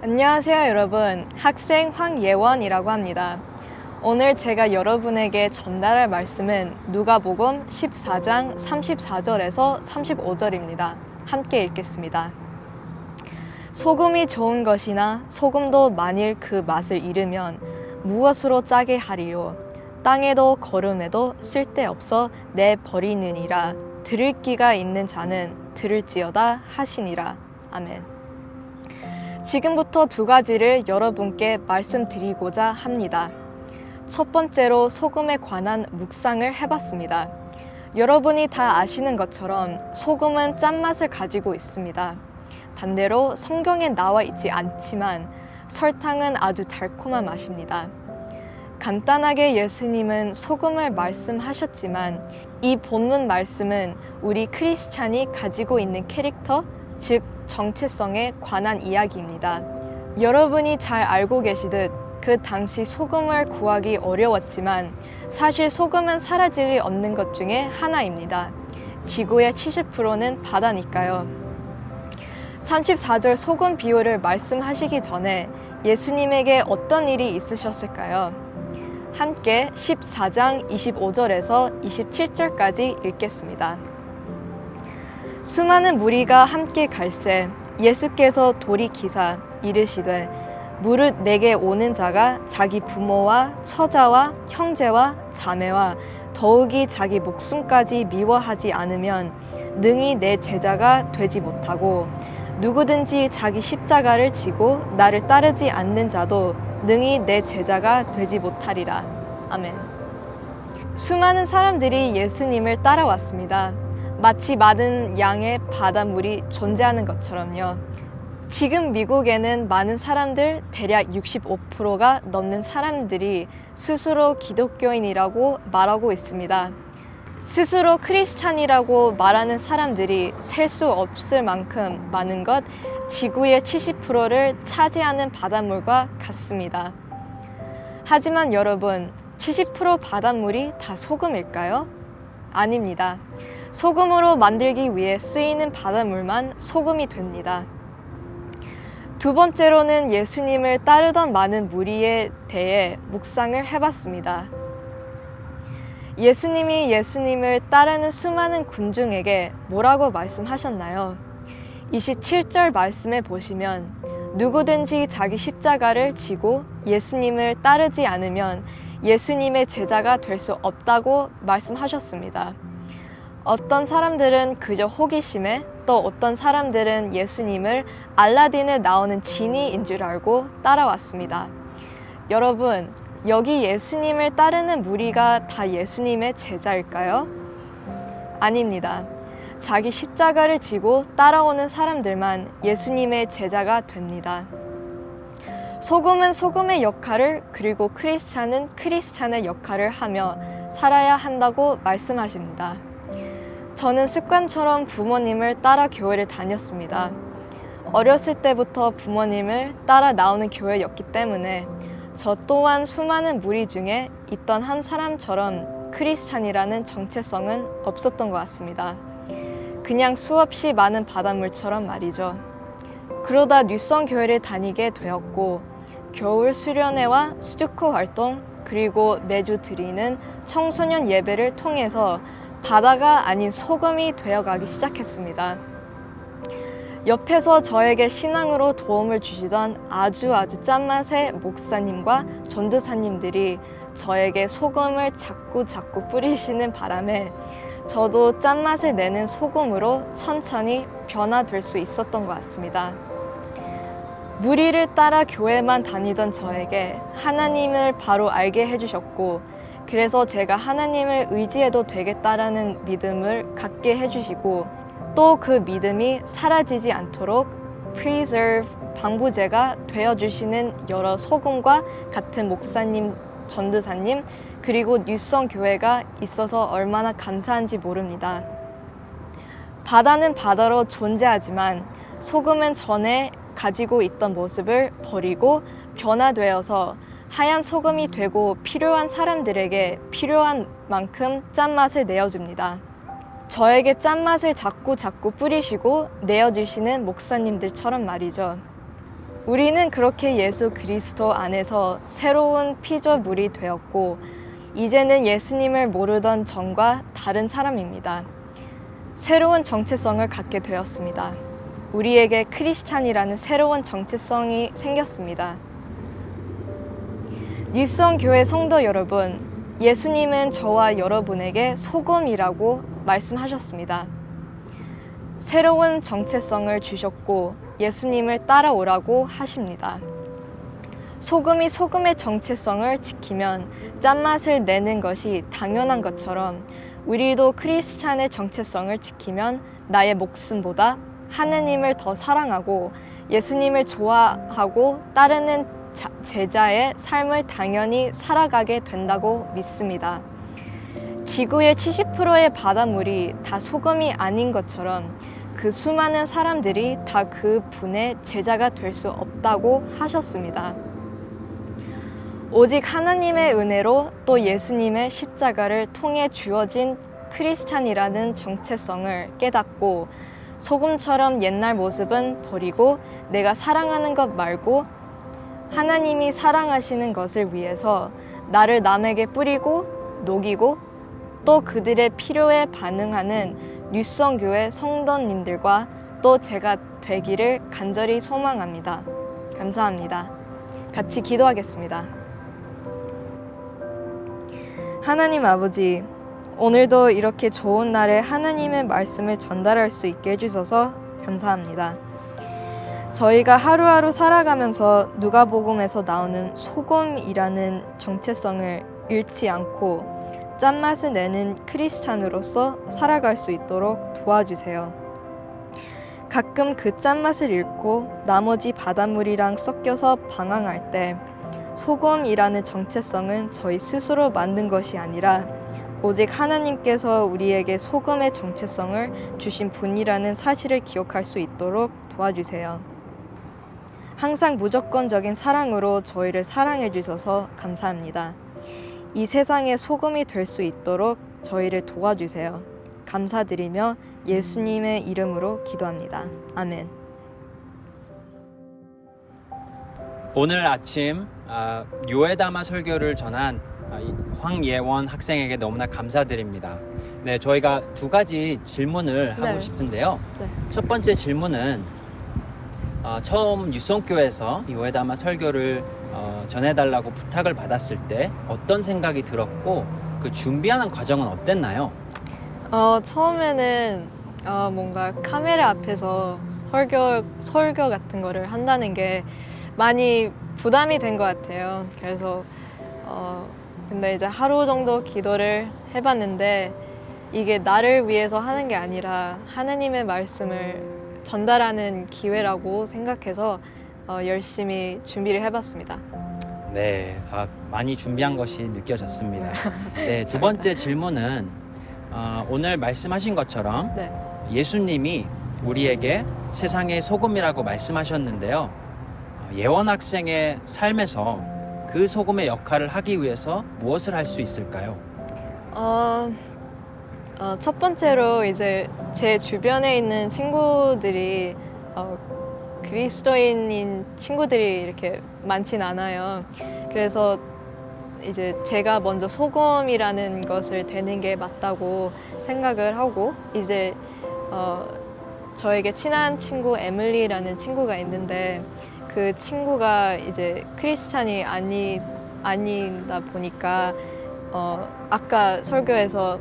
안녕하세요, 여러분. 학생 황예원이라고 합니다. 오늘 제가 여러분에게 전달할 말씀은 누가복음 14장 34절에서 35절입니다. 함께 읽겠습니다. 소금이 좋은 것이나 소금도 만일 그 맛을 잃으면 무엇으로 짜게 하리요? 땅에도 거름에도 쓸데없어 내버리느니라. 들을 귀가 있는 자는 들을지어다 하시니라. 아멘. 지금부터 두 가지를 여러분께 말씀드리고자 합니다. 첫 번째로 소금에 관한 묵상을 해봤습니다. 여러분이 다 아시는 것처럼 소금은 짠맛을 가지고 있습니다. 반대로 성경에 나와 있지 않지만 설탕은 아주 달콤한 맛입니다. 간단하게 예수님은 소금을 말씀하셨지만 이 본문 말씀은 우리 크리스찬이 가지고 있는 캐릭터, 즉 정체성에 관한 이야기입니다. 여러분이 잘 알고 계시듯 그 당시 소금을 구하기 어려웠지만 사실 소금은 사라질 리 없는 것 중에 하나입니다. 지구의 70%는 바다니까요. 34절 소금 비유를 말씀하시기 전에 예수님에게 어떤 일이 있으셨을까요? 함께 14장 25절에서 27절까지 읽겠습니다. 수많은 무리가 함께 갈새 예수께서 돌이키사 이르시되 무릇 내게 오는 자가 자기 부모와 처자와 형제와 자매와 더욱이 자기 목숨까지 미워하지 않으면 능히 내 제자가 되지 못하고 누구든지 자기 십자가를 지고 나를 따르지 않는 자도 능히 내 제자가 되지 못하리라. 아멘. 수많은 사람들이 예수님을 따라왔습니다. 마치 많은 양의 바닷물이 존재하는 것처럼요. 지금 미국에는 많은 사람들, 대략 65%가 넘는 사람들이 스스로 기독교인이라고 말하고 있습니다. 스스로 크리스찬이라고 말하는 사람들이 셀 수 없을 만큼 많은 것, 지구의 70%를 차지하는 바닷물과 같습니다. 하지만 여러분, 70% 바닷물이 다 소금일까요? 아닙니다. 소금으로 만들기 위해 쓰이는 바닷물만 소금이 됩니다. 두 번째로는 예수님을 따르던 많은 무리에 대해 묵상을 해봤습니다. 예수님이 예수님을 따르는 수많은 군중에게 뭐라고 말씀하셨나요? 27절 말씀에 보시면 누구든지 자기 십자가를 지고 예수님을 따르지 않으면 예수님의 제자가 될 수 없다고 말씀하셨습니다. 어떤 사람들은 그저 호기심에 또 어떤 사람들은 예수님을 알라딘에 나오는 지니인 줄 알고 따라왔습니다. 여러분, 여기 예수님을 따르는 무리가 다 예수님의 제자일까요? 아닙니다. 자기 십자가를 지고 따라오는 사람들만 예수님의 제자가 됩니다. 소금은 소금의 역할을 그리고 크리스찬은 크리스찬의 역할을 하며 살아야 한다고 말씀하십니다. 저는 습관처럼 부모님을 따라 교회를 다녔습니다. 어렸을 때부터 부모님을 따라 나오는 교회였기 때문에 저 또한 수많은 무리 중에 있던 한 사람처럼 크리스찬이라는 정체성은 없었던 것 같습니다. 그냥 수없이 많은 바닷물처럼 말이죠. 그러다 뉴성 교회를 다니게 되었고 겨울 수련회와 스투코 활동 그리고 매주 드리는 청소년 예배를 통해서 바다가 아닌 소금이 되어가기 시작했습니다. 옆에서 저에게 신앙으로 도움을 주시던 아주 짠맛의 목사님과 전도사님들이 저에게 소금을 자꾸 뿌리시는 바람에 저도 짠맛을 내는 소금으로 천천히 변화될 수 있었던 것 같습니다. 무리를 따라 교회만 다니던 저에게 하나님을 바로 알게 해주셨고 그래서 제가 하나님을 의지해도 되겠다라는 믿음을 갖게 해주시고 또 그 믿음이 사라지지 않도록 preserve, 방부제가 되어주시는 여러 소금과 같은 목사님, 전도사님 그리고 뉴성 교회가 있어서 얼마나 감사한지 모릅니다. 바다는 바다로 존재하지만 소금은 전에 가지고 있던 모습을 버리고 변화되어서 하얀 소금이 되고 필요한 사람들에게 필요한 만큼 짠맛을 내어줍니다. 저에게 짠맛을 자꾸 뿌리시고 내어주시는 목사님들처럼 말이죠. 우리는 그렇게 예수 그리스도 안에서 새로운 피조물이 되었고 이제는 예수님을 모르던 전과 다른 사람입니다. 새로운 정체성을 갖게 되었습니다. 우리에게 크리스찬이라는 새로운 정체성이 생겼습니다. 뉴스원 교회 성도 여러분, 예수님은 저와 여러분에게 소금이라고 말씀하셨습니다. 새로운 정체성을 주셨고 예수님을 따라오라고 하십니다. 소금이 소금의 정체성을 지키면 짠맛을 내는 것이 당연한 것처럼 우리도 크리스찬의 정체성을 지키면 나의 목숨보다 하느님을 더 사랑하고 예수님을 좋아하고 따르는 제자의 삶을 당연히 살아가게 된다고 믿습니다. 지구의 70%의 바닷물이 다 소금이 아닌 것처럼 그 수많은 사람들이 다 그 분의 제자가 될 수 없다고 하셨습니다. 오직 하나님의 은혜로 또 예수님의 십자가를 통해 주어진 크리스찬이라는 정체성을 깨닫고 소금처럼 옛날 모습은 버리고 내가 사랑하는 것 말고 하나님이 사랑하시는 것을 위해서 나를 남에게 뿌리고 녹이고 또 그들의 필요에 반응하는 뉴스원교회 성도님들과 또 제가 되기를 간절히 소망합니다. 감사합니다. 같이 기도하겠습니다. 하나님 아버지, 오늘도 이렇게 좋은 날에 하나님의 말씀을 전달할 수 있게 해주셔서 감사합니다. 저희가 하루하루 살아가면서 누가복음에서 나오는 소금이라는 정체성을 잃지 않고 짠맛을 내는 크리스찬으로서 살아갈 수 있도록 도와주세요. 가끔 그 짠맛을 잃고 나머지 바닷물이랑 섞여서 방황할 때 소금이라는 정체성은 저희 스스로 만든 것이 아니라 오직 하나님께서 우리에게 소금의 정체성을 주신 분이라는 사실을 기억할 수 있도록 도와주세요. 항상 무조건적인 사랑으로 저희를 사랑해 주셔서 감사합니다. 이 세상의 소금이 될 수 있도록 저희를 도와주세요. 감사드리며 예수님의 이름으로 기도합니다. 아멘. 오늘 아침 요에다마 설교를 전한 황예원 학생에게 너무나 감사드립니다. 네, 저희가 두 가지 질문을 하고 싶은데요. 첫 번째 질문은 처음 뉴스원교회에서 요에다마 설교를 전해달라고 부탁을 받았을 때 어떤 생각이 들었고 그 준비하는 과정은 어땠나요? 처음에는 뭔가 카메라 앞에서 설교 같은 거를 한다는 게 많이 부담이 된 것 같아요. 그래서 근데 이제 하루 정도 기도를 해봤는데 이게 나를 위해서 하는 게 아니라 하나님의 말씀을 전달하는 기회라고 생각해서 열심히 준비를 해봤습니다. 네, 많이 준비한 것이 느껴졌습니다. 네, 두 번째 질문은 오늘 말씀하신 것처럼 예수님이 우리에게 세상의 소금이라고 말씀하셨는데요. 예원 학생의 삶에서 그 소금의 역할을 하기 위해서 무엇을 할 수 있을까요? 첫 번째로 이제 제 주변에 있는 친구들이 그리스도인인 친구들이 이렇게 많진 않아요. 그래서 이제 제가 먼저 소금이라는 것을 되는 게 맞다고 생각을 하고 이제 저에게 친한 친구 에밀리라는 친구가 있는데 그 친구가 이제 크리스찬이 아니다 보니까 아까 설교에서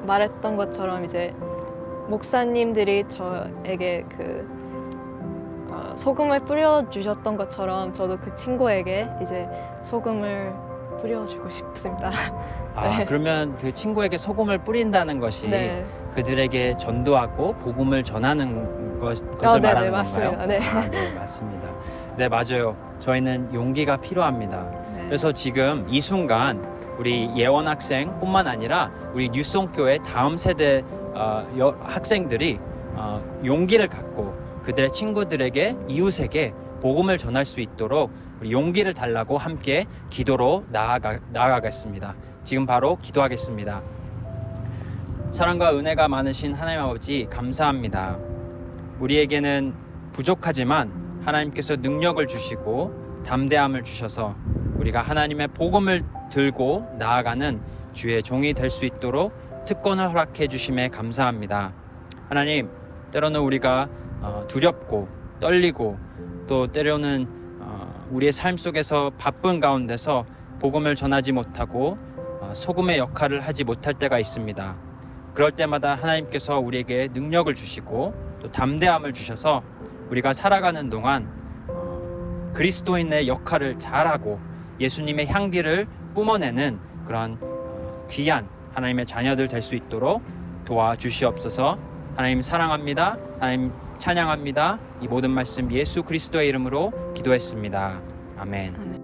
말했던 것처럼 이제 목사님들이 저에게 그 소금을 뿌려주셨던 것처럼 저도 그 친구에게 이제 소금을 뿌려주고 싶습니다. 네. 그러면 그 친구에게 소금을 뿌린다는 것이 그들에게 전도하고 복음을 전하는 것을 말하는 맞습니다. 건가요? 네. 네, 맞습니다. 네, 맞아요. 저희는 용기가 필요합니다. 그래서 지금 이 순간 우리 예원 학생뿐만 아니라 우리 뉴스원교회 다음 세대 학생들이 용기를 갖고 그들의 친구들에게 이웃에게 복음을 전할 수 있도록 우리 용기를 달라고 함께 기도로 나아가겠습니다. 지금 바로 기도하겠습니다. 사랑과 은혜가 많으신 하나님 아버지 감사합니다. 우리에게는 부족하지만 하나님께서 능력을 주시고 담대함을 주셔서 우리가 하나님의 복음을 들고 나아가는 주의 종이 될 수 있도록 특권을 허락해 주심에 감사합니다. 하나님, 때로는 우리가 두렵고 떨리고 또 때로는 우리의 삶 속에서 바쁜 가운데서 복음을 전하지 못하고 소금의 역할을 하지 못할 때가 있습니다. 그럴 때마다 하나님께서 우리에게 능력을 주시고 또 담대함을 주셔서 우리가 살아가는 동안 그리스도인의 역할을 잘하고 예수님의 향기를 뿜어내는 그런 귀한 하나님의 자녀들 될 수 있도록 도와주시옵소서. 하나님 사랑합니다. 하나님 찬양합니다. 이 모든 말씀 예수 그리스도의 이름으로 기도했습니다. 아멘.